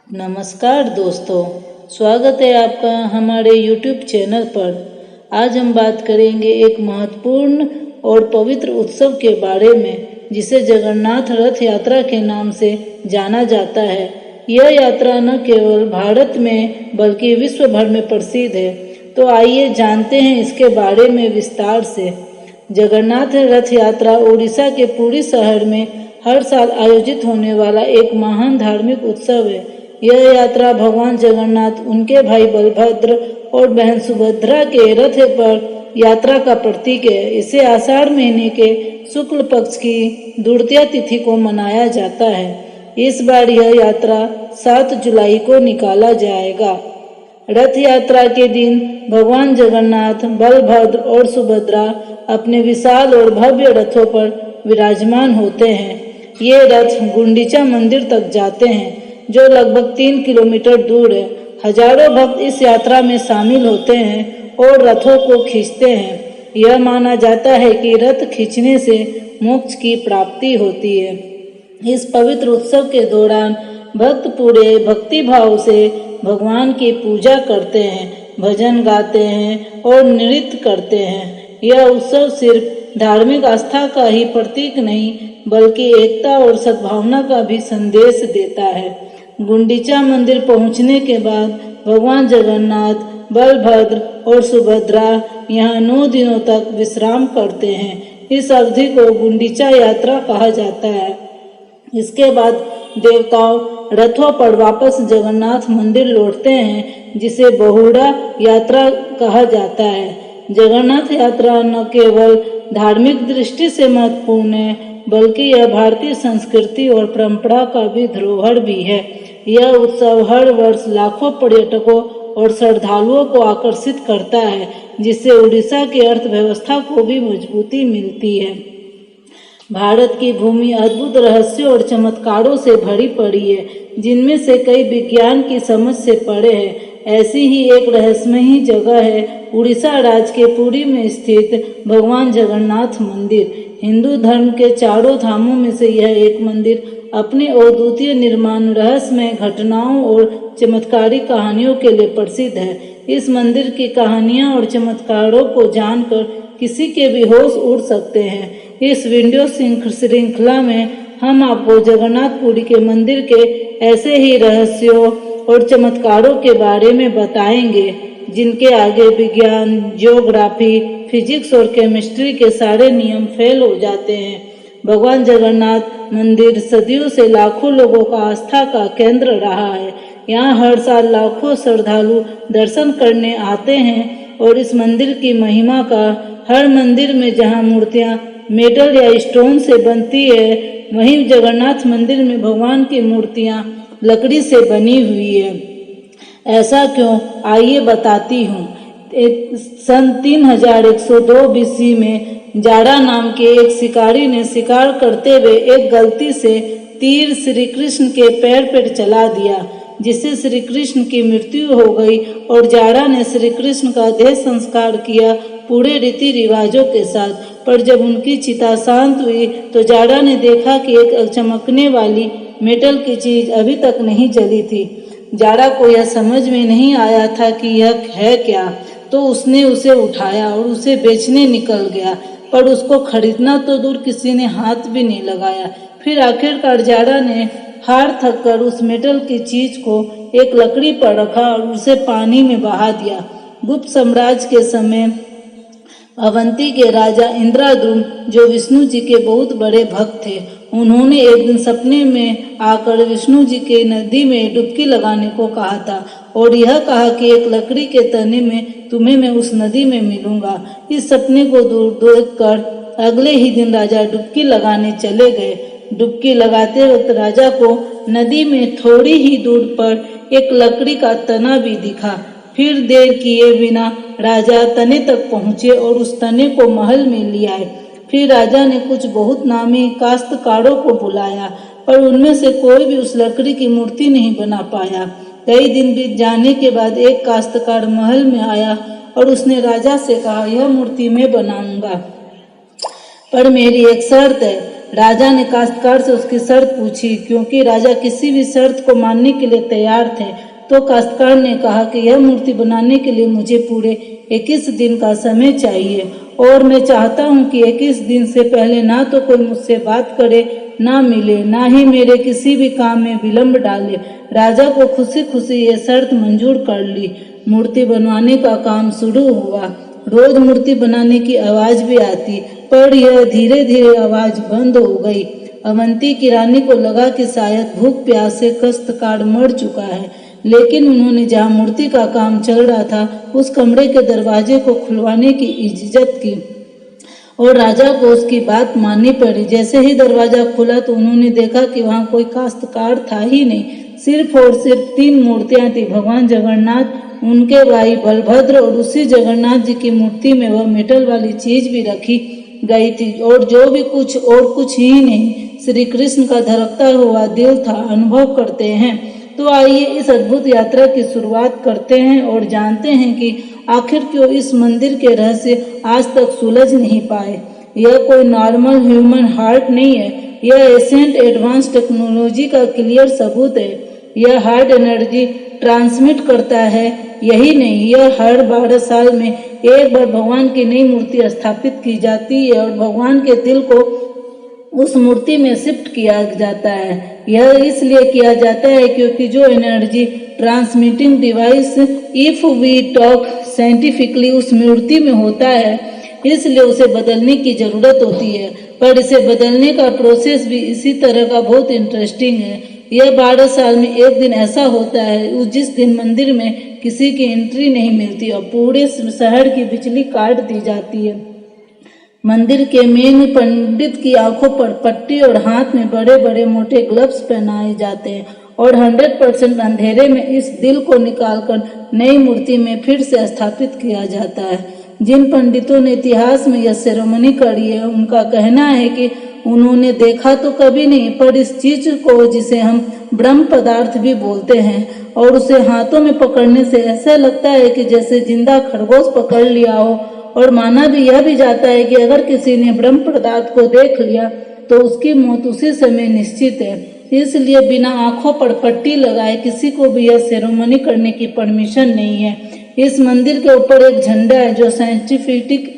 नमस्कार दोस्तों, स्वागत है आपका हमारे YouTube चैनल पर। आज हम बात करेंगे एक महत्वपूर्ण और पवित्र उत्सव के बारे में जिसे जगन्नाथ रथ यात्रा के नाम से जाना जाता है। यह यात्रा न केवल भारत में बल्कि विश्व भर में प्रसिद्ध है। तो आइए जानते हैं इसके बारे में विस्तार से। जगन्नाथ रथ यात्रा उड़ीसा के पुरी शहर में हर साल आयोजित होने वाला एक महान धार्मिक उत्सव है। यह यात्रा भगवान जगन्नाथ, उनके भाई बलभद्र और बहन सुभद्रा के रथ पर यात्रा का प्रतीक है। इसे आषाढ़ महीने के शुक्ल पक्ष की द्वितीया तिथि को मनाया जाता है। इस बार यह यात्रा 7 जुलाई को निकाला जाएगा। रथ यात्रा के दिन भगवान जगन्नाथ, बलभद्र और सुभद्रा अपने विशाल और भव्य रथों पर विराजमान होते हैं। ये रथ गुंडीचा मंदिर तक जाते हैं, जो लगभग 3 किलोमीटर दूर है। हजारों भक्त इस यात्रा में शामिल होते हैं और रथों को खींचते हैं। यह माना जाता है कि रथ खींचने से मोक्ष की प्राप्ति होती है। इस पवित्र उत्सव के दौरान भक्त पूरे भक्ति भाव से भगवान की पूजा करते हैं, भजन गाते हैं और नृत्य करते हैं। यह उत्सव सिर्फ धार्मिक आस्था का ही प्रतीक नहीं, बल्कि एकता और सद्भावना का भी संदेश देता है। गुंडीचा मंदिर पहुंचने के बाद भगवान जगन्नाथ, बलभद्र और सुभद्रा यहाँ 9 दिनों तक विश्राम करते हैं। इस अवधि को गुंडीचा यात्रा कहा जाता है। इसके बाद देवताओं रथों पर वापस जगन्नाथ मंदिर लौटते हैं, जिसे बहुड़ा यात्रा कहा जाता है। जगन्नाथ यात्रा न केवल धार्मिक दृष्टि से महत्वपूर्ण है, बल्कि यह भारतीय संस्कृति और परंपरा का भी धरोहर भी है। यह उत्सव हर वर्ष लाखों पर्यटकों और श्रद्धालुओं को आकर्षित करता है, जिससे उड़ीसा की अर्थव्यवस्था को भी मजबूती मिलती है। भारत की भूमि अद्भुत रहस्यों और चमत्कारों से भरी पड़ी है, जिनमें से कई विज्ञान की समझ से परे हैं। ऐसी ही एक रहस्यमयी जगह है उड़ीसा राज्य के पुरी में स्थित भगवान जगन्नाथ मंदिर। हिंदू धर्म के चारों धामों में से यह एक मंदिर अपने अद्वितीय निर्माण, रहस्यमय घटनाओं और चमत्कारी कहानियों के लिए प्रसिद्ध है। इस मंदिर की कहानियां और चमत्कारों को जानकर किसी के भी होश उड़ सकते हैं। इस वीडियो श्रृंखला में हम आपको जगन्नाथपुरी के मंदिर के ऐसे ही रहस्यों और चमत्कारों के बारे में बताएंगे, जिनके आगे विज्ञान, ज्योग्राफी, फिजिक्स और केमिस्ट्री के सारे नियम फेल हो जाते हैं। भगवान जगन्नाथ मंदिर सदियों से लाखों लोगों का आस्था का केंद्र रहा है। यहाँ हर साल लाखों श्रद्धालु दर्शन करने आते हैं और इस मंदिर की महिमा का हर मंदिर में जहाँ मूर्तियाँ मेटल या स्टोन से बनती है, वहीं जगन्नाथ मंदिर में भगवान की मूर्तियाँ लकड़ी से बनी हुई है। ऐसा क्यों, आइए बताती हूँ। सन 3102 बीसी में जाड़ा नाम के एक शिकारी ने शिकार करते हुए एक गलती से तीर श्री कृष्ण के पैर पर चला दिया, जिससे श्री कृष्ण की मृत्यु हो गई और जाड़ा ने श्री कृष्ण का देह संस्कार किया पूरे रीति रिवाजों के साथ। पर जब उनकी चिता शांत हुई तो जाड़ा ने देखा कि एक चमकने वाली मेटल की चीज अभी तक नहीं जली थी। जाड़ा को यह समझ में नहीं आया था कि यह है क्या, तो उसने उसे उठाया और उसे बेचने निकल गया, पर उसको खरीदना तो दूर किसी ने हाथ भी नहीं लगाया। फिर आखिरकार जाड़ा ने हार थक कर उस मेटल की चीज को एक लकड़ी पर रखा और उसे पानी में बहा दिया। गुप्त साम्राज्य के समय अवंती के राजा इंद्रद्युम्न, जो विष्णु जी के बहुत बड़े भक्त थे, उन्होंने एक दिन सपने में आकर विष्णु जी के नदी में डुबकी लगाने को कहा था और यह कहा कि एक लकड़ी के तने में तुम्हें मैं उस नदी में मिलूंगा। इस सपने को देखकर अगले ही दिन राजा डुबकी लगाने चले गए। डुबकी लगाते वक्त राजा को नदी में थोड़ी ही दूर पर एक लकड़ी का तना भी दिखा। फिर देर किए बिना राजा तने तक पहुंचे और उस तने को महल में ले आए। फिर राजा ने कुछ बहुत नामी काश्तकारों को बुलाया, पर उनमें से कोई भी उस लकड़ी की मूर्ति नहीं बना पाया। कई दिन बीत जाने के बाद एक काश्तकार महल में आया और उसने राजा से कहा, यह मूर्ति मैं बनाऊंगा, पर मेरी एक शर्त है। राजा ने काश्तकार से उसकी शर्त पूछी। क्योंकि राजा किसी भी शर्त को मानने के लिए तैयार थे, तो काश्तकार ने कहा कि यह मूर्ति बनाने के लिए मुझे पूरे 21 दिन का समय चाहिए, और मैं चाहता हूँ कि 21 दिन से पहले ना तो कोई मुझसे बात करे, ना मिले, ना ही मेरे किसी भी काम में विलंब डाले। राजा को खुशी खुशी ये शर्त मंजूर कर ली। मूर्ति बनवाने का काम शुरू हुआ। रोज मूर्ति बनाने की आवाज भी आती, पर यह धीरे धीरे आवाज बंद हो गई। अवंती की रानी को लगा कि शायद भूख प्यास से काश्तकार मर चुका है, लेकिन उन्होंने जहाँ मूर्ति का काम चल रहा था उस कमरे के दरवाजे को खुलवाने की इजाजत की, और राजा को उसकी बात माननी पड़ी। जैसे ही दरवाजा खुला तो उन्होंने देखा कि वहाँ कोई काश्तकार था ही नहीं, सिर्फ और सिर्फ 3 मूर्तियां थी, भगवान जगन्नाथ, उनके भाई बलभद्र, और उसी जगन्नाथ जी की मूर्ति में वह मेटल वाली चीज भी रखी गई थी, और जो भी कुछ और कुछ ही नहीं, श्री कृष्ण का धड़कता हुआ दिल था। अनुभव करते हैं। तो आइए इस अद्भुत यात्रा की शुरुआत करते हैं और जानते हैं कि आखिर क्यों इस मंदिर के रहस्य आज तक सुलझ नहीं पाए। यह कोई नॉर्मल ह्यूमन हार्ट नहीं है, यह एशियंट एडवांस टेक्नोलॉजी का क्लियर सबूत है। यह हार्ट एनर्जी ट्रांसमिट करता है। यही नहीं, यह हर 12 साल में एक बार भगवान की नई मूर्ति स्थापित की जाती है और भगवान के दिल को उस मूर्ति में शिफ्ट किया जाता है। यह इसलिए किया जाता है क्योंकि जो energy transmitting device, if we talk scientifically, उस मूर्ति में होता है, इसलिए उसे बदलने की जरूरत होती है। पर इसे बदलने का प्रोसेस भी इसी तरह का बहुत इंटरेस्टिंग है। यह 12 साल में एक दिन ऐसा होता है जिस दिन मंदिर में किसी की एंट्री नहीं मिलती और पूरे शहर की बिजली काट दी जाती है। मंदिर के मेन पंडित की आंखों पर पट्टी और हाथ में बड़े बड़े मोटे ग्लव्स पहनाए जाते हैं, और 100% अंधेरे में इस दिल को निकालकर नई मूर्ति में फिर से स्थापित किया जाता है। जिन पंडितों ने इतिहास में यह सेरेमनी करी है, उनका कहना है कि उन्होंने देखा तो कभी नहीं, पर इस चीज को, जिसे हम ब्रह्म पदार्थ भी बोलते हैं, और उसे हाथों में पकड़ने से ऐसा लगता है कि जैसे जिंदा खरगोश पकड़ लिया हो। और माना भी यह भी जाता है कि अगर किसी ने ब्रह्म पदार्थ को देख लिया तो उसकी मौत उसी समय निश्चित है। इसलिए बिना आंखों पर पट्टी लगाए किसी को भी यह सेरेमनी करने की परमिशन नहीं है। इस मंदिर के ऊपर एक झंडा है जो साइंटिफिक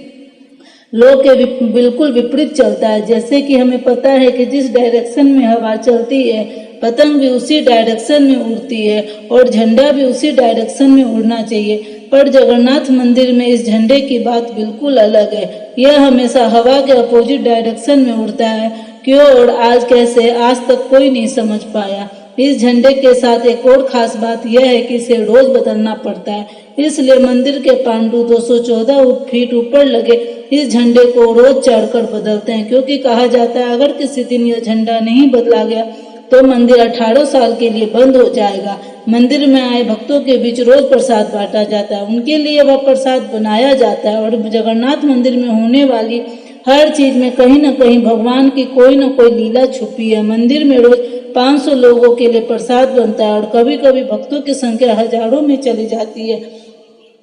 लॉ के बिल्कुल विपरीत चलता है। जैसे कि हमें पता है कि जिस डायरेक्शन में हवा चलती है, पतंग भी उसी डायरेक्शन में उड़ती है, और झंडा भी उसी डायरेक्शन में उड़ना चाहिए। पर जगन्नाथ मंदिर में इस झंडे की बात बिल्कुल अलग है। यह हमेशा हवा के अपोजिट डायरेक्शन में उड़ता है। क्यों और आज कैसे, आज तक कोई नहीं समझ पाया। इस झंडे के साथ एक और खास बात यह है कि इसे रोज बदलना पड़ता है। इसलिए मंदिर के पांडु 214 फीट ऊपर लगे इस झंडे को रोज चढ़कर बदलते हैं, क्योंकि कहा जाता है अगर किसी दिन यह झंडा नहीं बदला गया तो मंदिर 18 साल के लिए बंद हो जाएगा। मंदिर में आए भक्तों के बीच रोज प्रसाद बांटा जाता है, उनके लिए वह प्रसाद बनाया जाता है, और जगन्नाथ मंदिर में होने वाली हर चीज में कहीं न कहीं भगवान की कोई न कोई लीला छुपी है। मंदिर में रोज 500 लोगों के लिए प्रसाद बनता है, और कभी कभी भक्तों की संख्या हजारों में चली जाती है।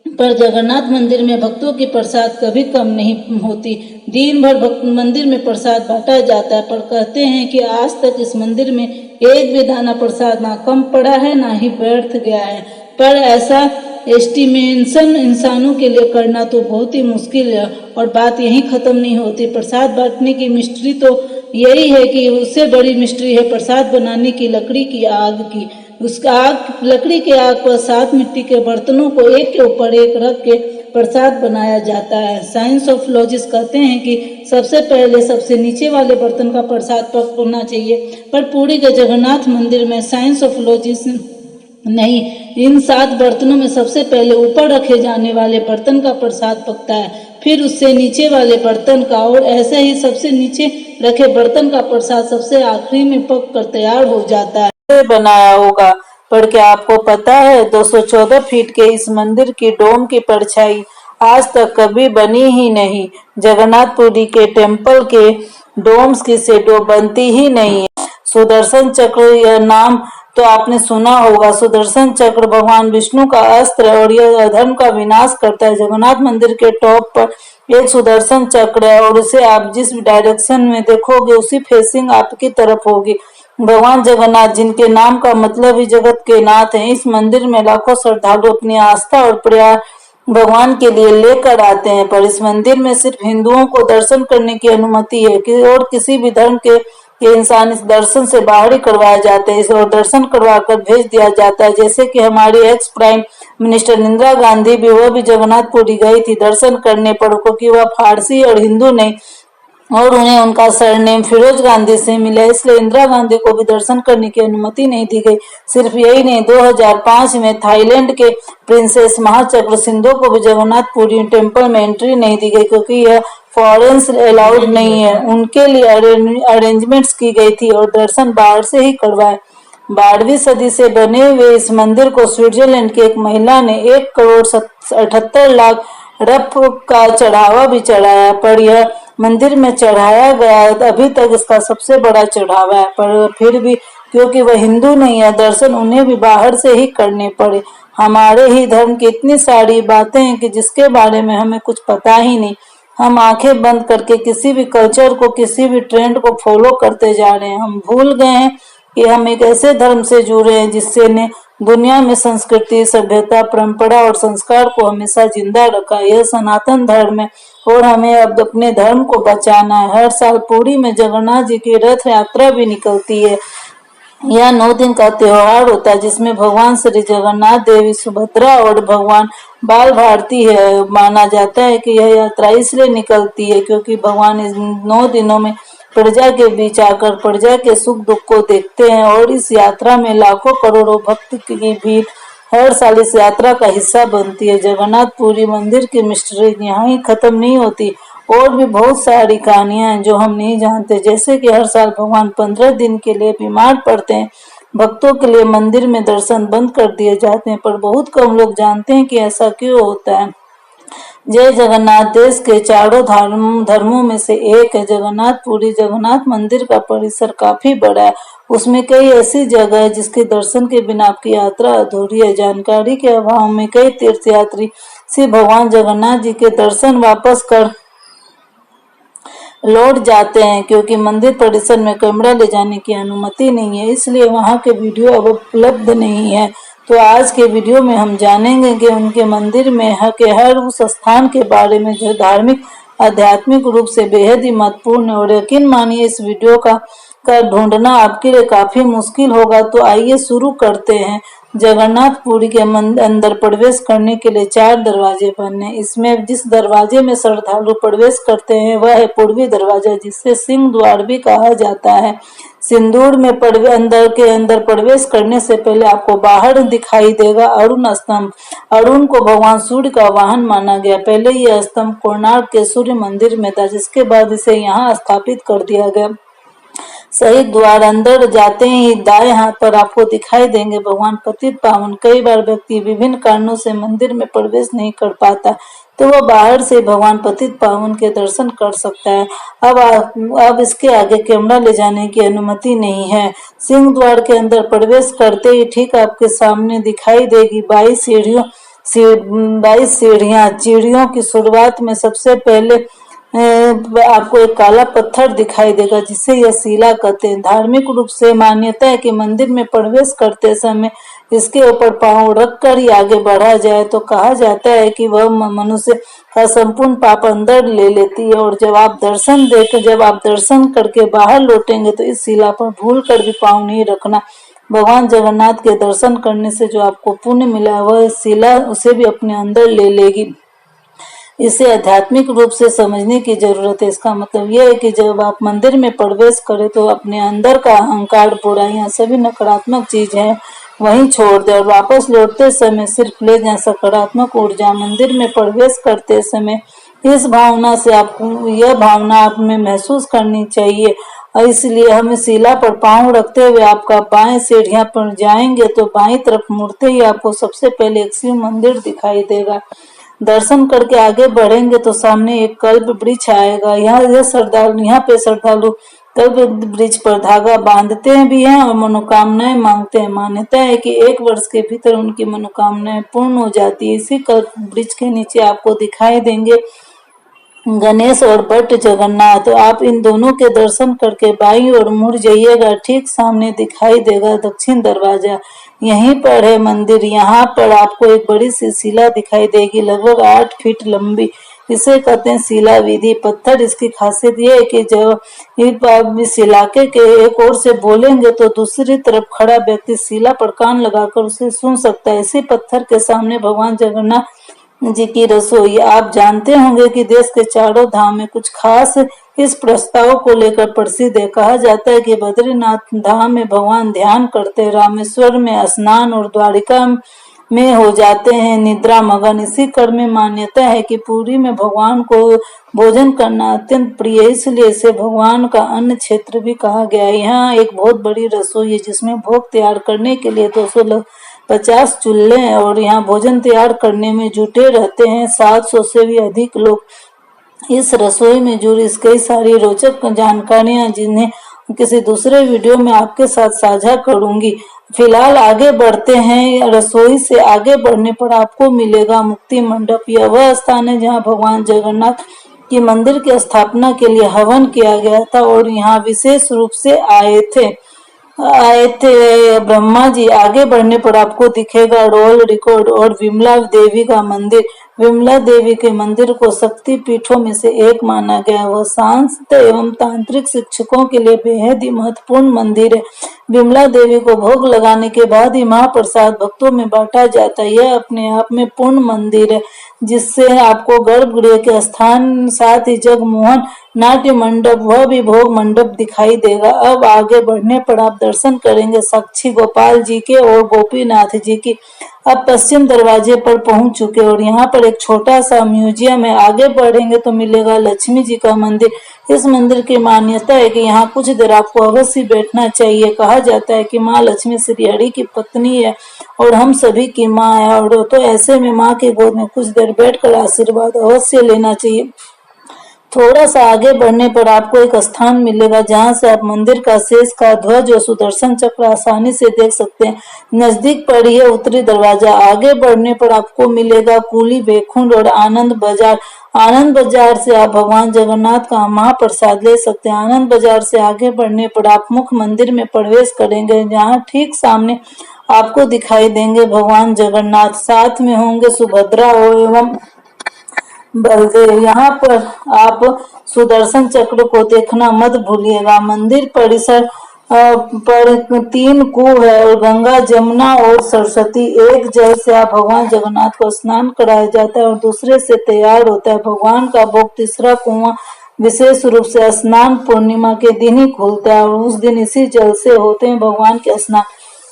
पर जगन्नाथ मंदिर में भक्तों की प्रसाद कभी कम नहीं होती। दिन भर मंदिर में प्रसाद बांटा जाता है, पर कहते हैं कि आज तक इस मंदिर में एक भी दाना प्रसाद ना कम पड़ा है, ना ही व्यर्थ गया है। पर ऐसा एस्टिमेशन इंसानों के लिए करना तो बहुत ही मुश्किल है, और बात यहीं खत्म नहीं होती। प्रसाद बांटने की मिस्ट्री तो यही है कि उससे बड़ी मिस्ट्री है प्रसाद बनाने की लकड़ी की आग की। उसका आग, लकड़ी के आग पर 7 मिट्टी के बर्तनों को एक के ऊपर एक रख के प्रसाद बनाया जाता है। साइंस ऑफ लॉजिस्ट कहते हैं कि सबसे पहले सबसे नीचे वाले बर्तन का प्रसाद पकना चाहिए, पर पुरी के जगन्नाथ मंदिर में साइंस ऑफ लॉजिस्ट नहीं, इन 7 बर्तनों में सबसे पहले ऊपर रखे जाने वाले बर्तन का प्रसाद पकता है, फिर उससे नीचे वाले बर्तन का, और ऐसे ही सबसे नीचे रखे बर्तन का प्रसाद सबसे आखिरी में पक कर तैयार हो जाता है। बनाया होगा, पर क्या आपको पता है 214 फीट के इस मंदिर की डोम की परछाई आज तक कभी बनी ही नहीं। जगन्नाथपुरी के टेम्पल के डोम्स की शेडो बनती ही नहीं है। सुदर्शन चक्र, यह नाम तो आपने सुना होगा। सुदर्शन चक्र भगवान विष्णु का अस्त्र, और यह अधर्म का विनाश करता है। जगन्नाथ मंदिर के टॉप पर एक सुदर्शन चक्र है और उसे आप जिस डायरेक्शन में देखोगे उसी फेसिंग आपकी तरफ होगी। भगवान जगन्नाथ, जिनके नाम का मतलब ही जगत के नाथ है, इस मंदिर में लाखों श्रद्धालु अपनी आस्था और प्यार भगवान के लिए लेकर आते हैं। पर इस मंदिर में सिर्फ हिंदुओं को दर्शन करने की अनुमति है कि और किसी भी धर्म के इंसान इस दर्शन से बाहर ही करवाए जाते हैं और दर्शन करवा कर भेज दिया जाता है। जैसे कि हमारी ex prime minister Indira Gandhi भी, वह भी जगन्नाथपुरी गई थी दर्शन करने पर, क्योंकि वह फारसी और हिंदू नहीं और उन्हें उनका सरनेम फिरोज गांधी से मिला, इसलिए इंदिरा गांधी को भी दर्शन करने की अनुमति नहीं दी गई। सिर्फ यही नहीं, 2005 में थाईलैंड के प्रिंसेस महाचक्र सिंधु को भी जगन्नाथपुरी टेम्पल में एंट्री नहीं दी गई, क्योंकि यह फॉरेन्स अलाउड नहीं है। उनके लिए अरेंजमेंट्स की गई थी और दर्शन बाहर से ही करवाए। 12वीं सदी से बने हुए इस मंदिर को स्विट्जरलैंड की एक महिला ने 1,78,00,000 रफ का चढ़ावा भी चढ़ाया, पर यह मंदिर में चढ़ाया गया अभी तक इसका सबसे बड़ा चढ़ावा है। पर फिर भी क्योंकि वह हिंदू नहीं है, दर्शन उन्हें भी बाहर से ही करने पड़े। हमारे ही धर्म की इतनी सारी बातें हैं कि जिसके बारे में हमें कुछ पता ही नहीं। हम आंखें बंद करके किसी भी कल्चर को, किसी भी ट्रेंड को फॉलो करते जा रहे हैं। हम भूल गए हैं कि हम एक ऐसे धर्म से जुड़े हैं जिससे ने दुनिया में संस्कृति, सभ्यता, परंपरा और संस्कार को हमेशा जिंदा रखा। यह सनातन धर्म है और हमें अब अपने धर्म को बचाना है। हर साल पुरी में जगन्नाथ जी की रथ यात्रा भी निकलती है। यह 9 दिन का त्योहार होता है जिसमें भगवान श्री जगन्नाथ, देवी सुभद्रा और भगवान बाल भारती है। माना जाता है कि यह यात्रा इसलिए निकलती है क्योंकि भगवान इस 9 दिनों में प्रजा के बीच आकर प्रजा के सुख दुख को देखते हैं और इस यात्रा में लाखों करोड़ों भक्त की भीड़ हर साल इस यात्रा का हिस्सा बनती है। जगन्नाथपुरी मंदिर की मिस्ट्री यहाँ ही खत्म नहीं होती, और भी बहुत सारी कहानियां हैं जो हम नहीं जानते। जैसे कि हर साल भगवान 15 दिन के लिए बीमार पड़ते हैं, भक्तों के लिए मंदिर में दर्शन बंद कर दिए जाते हैं, पर बहुत कम लोग जानते हैं कि ऐसा क्यों होता है। जय जगन्नाथ देश के चारों धर्मों में से एक है। जगन्नाथपुरी जगन्नाथ मंदिर का परिसर काफी बड़ा है। उसमें कई ऐसी जगह है जिसके दर्शन के बिना आपकी यात्रा अधूरी है। जानकारी के अभाव में कई तीर्थयात्री सिर्फ भगवान जगन्नाथ जी के दर्शन वापस कर लौट जाते हैं, क्योंकि मंदिर परिसर में कैमरा ले जाने की अनुमति नहीं है, इसलिए वहां के वीडियो अब उपलब्ध नहीं है। तो आज के वीडियो में हम जानेंगे कि उनके मंदिर में हर उस स्थान के बारे में जो धार्मिक आध्यात्मिक रूप से बेहद ही महत्वपूर्ण है। और यकीन मानिए इस वीडियो का ढूंढना आपके लिए काफी मुश्किल होगा। तो आइए शुरू करते हैं। जगन्नाथपुरी के अंदर प्रवेश करने के लिए 4 दरवाजे बने। इसमें जिस दरवाजे में श्रद्धालु प्रवेश करते हैं वह है पूर्वी दरवाजा, जिसे सिंह द्वार भी कहा जाता है। सिंदूर में अंदर प्रवेश करने से पहले आपको बाहर दिखाई देगा अरुण स्तंभ। अरुण को भगवान सूर्य का वाहन माना गया। पहले यह स्तंभ कोणार्क के सूर्य मंदिर में था, जिसके बाद इसे यहाँ स्थापित कर दिया गया। सही द्वार अंदर जाते ही दाएं हाथ पर आपको दिखाई देंगे भगवान पतित पावन। कई बार व्यक्ति विभिन्न कारणों से मंदिर में प्रवेश नहीं कर पाता, तो वह बाहर से भगवान पतित पावन के दर्शन कर सकता है। अब इसके आगे कैमरा ले जाने की अनुमति नहीं है। सिंह द्वार के अंदर प्रवेश करते ही ठीक आपके सामने दिखाई देगी 22 सीढ़ियां। सीढ़ियों की शुरुआत में सबसे पहले आपको एक काला पत्थर दिखाई देगा, जिसे यह शिला कहते हैं। धार्मिक रूप से मान्यता है कि मंदिर में प्रवेश करते समय इसके ऊपर पांव रखकर ही आगे बढ़ा जाए तो कहा जाता है कि वह मनुष्य का संपूर्ण पाप अंदर ले लेती है। और जब आप दर्शन करके बाहर लौटेंगे तो इस शिला पर भूल कर भी पांव नहीं रखना। भगवान जगन्नाथ के दर्शन करने से जो आपको पुण्य मिला वह शिला उसे भी अपने अंदर ले लेगी। इसे आध्यात्मिक रूप से समझने की जरूरत है। इसका मतलब यह है कि जब आप मंदिर में प्रवेश करें तो अपने अंदर का अहंकार, बुराइयां, सभी नकारात्मक चीज है वहीं छोड़ दे और वापस लौटते समय सिर्फ ले जाए सकारात्मक ऊर्जा। मंदिर में प्रवेश करते समय यह भावना आप में महसूस करनी चाहिए। और इसलिए हमें शिला पर पांव रखते हुए आपका बाएं सीढ़ियां पर जाएंगे तो बाईं तरफ मुड़ते ही आपको सबसे पहले एक शिव मंदिर दिखाई देगा। दर्शन करके आगे बढ़ेंगे तो सामने एक कल्प वृक्ष आएगा। यहाँ पे श्रद्धालु कल्प वृक्ष पर धागा बांधते भी हैं और मनोकामनाएं मांगते हैं। मान्यता है कि 1 वर्ष के भीतर उनकी मनोकामनाएं पूर्ण हो जाती है। इसी कल्प वृक्ष के नीचे आपको दिखाई देंगे गणेश और भट्ट जगन्नाथ। आप इन दोनों के दर्शन करके बाईं ओर मुड़ जाइएगा, ठीक सामने दिखाई देगा दक्षिण दरवाजा। यहीं पर है मंदिर। यहाँ पर आपको एक बड़ी सी शिला दिखाई देगी, लगभग 8 फीट लंबी। इसे कहते हैं शिला विधि पत्थर। इसकी खासियत यह है कि जब आप इस इलाके के एक ओर से बोलेंगे तो दूसरी तरफ खड़ा व्यक्ति शिला पर कान लगाकर उसे सुन सकता है। इसी पत्थर के सामने भगवान जगन्नाथ जी की रसोई। आप जानते होंगे कि देश के चारों धाम में कुछ खास इस प्रस्ताव को लेकर प्रसिद्ध है। कहा जाता है कि बद्रीनाथ धाम में भगवान ध्यान करते, रामेश्वर में स्नान और द्वारिका में हो जाते हैं निद्रा मगन। इसी क्रम में मान्यता है कि पुरी में भगवान को भोजन करना अत्यंत प्रिय है, इसलिए इसे भगवान का अन्न क्षेत्र भी कहा गया है। यहाँ एक बहुत बड़ी रसोई है जिसमें भोग तैयार करने के लिए 250 चूल्हे हैं और यहाँ भोजन तैयार करने में जुटे रहते हैं 700 से भी अधिक लोग। इस रसोई में जुड़ी कई सारी रोचक जानकारियां जिन्हें किसी दूसरे वीडियो में आपके साथ साझा करूंगी। फिलहाल आगे बढ़ते हैं। रसोई से आगे बढ़ने पर आपको मिलेगा मुक्ति मंडप। यह वह स्थान है जहां भगवान जगन्नाथ की मंदिर की स्थापना के लिए हवन किया गया था और यहाँ विशेष रूप से आए थे ब्रह्मा जी। आगे बढ़ने पर आपको दिखेगा रोल रिकॉर्ड और विमला देवी का मंदिर। विमला देवी के मंदिर को शक्ति पीठों में से एक माना गया। वह शास्त्र एवं तांत्रिक शिक्षकों के लिए बेहद ही महत्वपूर्ण मंदिर है। विमला देवी को भोग लगाने के बाद ही महाप्रसाद भक्तों में बांटा जाता है। यह अपने आप में पूर्ण मंदिर है जिससे आपको गर्भगृह के स्थान साथ ही जगमोहन नाट्य मंडप वह भी भोग मंडप दिखाई देगा। अब आगे बढ़ने पर आप दर्शन करेंगे साक्षी गोपाल जी के और गोपीनाथ जी की। अब पश्चिम दरवाजे पर पहुंच चुके और यहाँ पर एक छोटा सा म्यूजियम है। आगे बढ़ेंगे तो मिलेगा लक्ष्मी जी का मंदिर। इस मंदिर की मान्यता है कि यहाँ कुछ देर आपको अवश्य बैठना चाहिए। कहा जाता है कि माँ लक्ष्मी श्री हरि की पत्नी है और हम सभी की माँ है, और तो ऐसे में माँ की गोद में कुछ देर बैठकर आशीर्वाद अवश्य लेना चाहिए। थोड़ा सा आगे बढ़ने पर आपको एक स्थान मिलेगा जहां से आप मंदिर का शेष का ध्वज और सुदर्शन चक्र आसानी से देख सकते हैं। नजदीक पर ही है उत्तरी दरवाजा। आगे बढ़ने पर आपको मिलेगा कुली बैकुंठ और आनंद बाजार। आनंद बाजार से आप भगवान जगन्नाथ का महाप्रसाद ले सकते हैं। आनंद बाजार से आगे बढ़ने पर आप मुख्य मंदिर में प्रवेश करेंगे जहाँ ठीक सामने आपको दिखाई देंगे भगवान जगन्नाथ, साथ में होंगे सुभद्रा एवं बलदेव। यहाँ पर आप सुदर्शन चक्र को देखना मत भूलिएगा। मंदिर परिसर पर 3 कुएं है और गंगा, जमुना और सरस्वती। एक जल से आप भगवान जगन्नाथ को स्नान कराया जाता है और दूसरे से तैयार होता है। भगवान का भोग तीसरा कुआं विशेष रूप से स्नान पूर्णिमा के दिन ही खुलता है और उस दिन इसी जल से होते हैं भगवान के स्नान।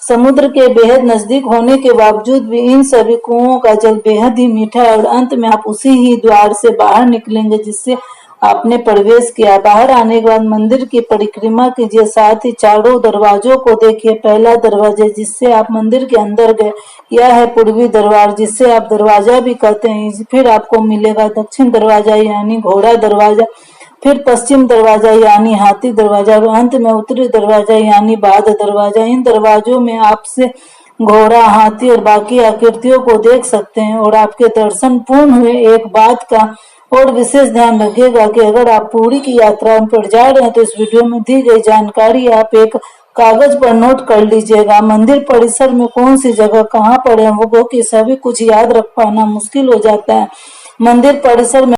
समुद्र के बेहद नजदीक होने के बावजूद भी इन सभी कुओं का जल बेहद ही मीठा है और अंत में आप उसी ही द्वार से बाहर निकलेंगे जिससे आपने प्रवेश किया। बाहर आने के बाद मंदिर की परिक्रमा कीजिए, साथ ही चारों दरवाजों को देखिए। पहला दरवाजा जिससे आप मंदिर के अंदर गए यह है पूर्वी दरबार जिससे आप दरवाजा भी कहते हैं। फिर आपको मिलेगा दक्षिण दरवाजा यानी घोड़ा दरवाजा, फिर पश्चिम दरवाजा यानी हाथी दरवाजा और अंत में उत्तरी दरवाजा यानी बाध दरवाजा। इन दरवाजों में आपसे घोड़ा, हाथी और बाकी आकृतियों को देख सकते हैं और आपके दर्शन पूर्ण हुए। एक बात का और विशेष ध्यान रखिएगा कि अगर आप पुरी की यात्रा पर जा रहे हैं तो इस वीडियो में दी गई जानकारी आप एक कागज पर नोट कर लीजिएगा। मंदिर परिसर में कौन सी जगह कहाँ पर है वो कि सभी कुछ याद रख पाना मुश्किल हो जाता है। मंदिर परिसर में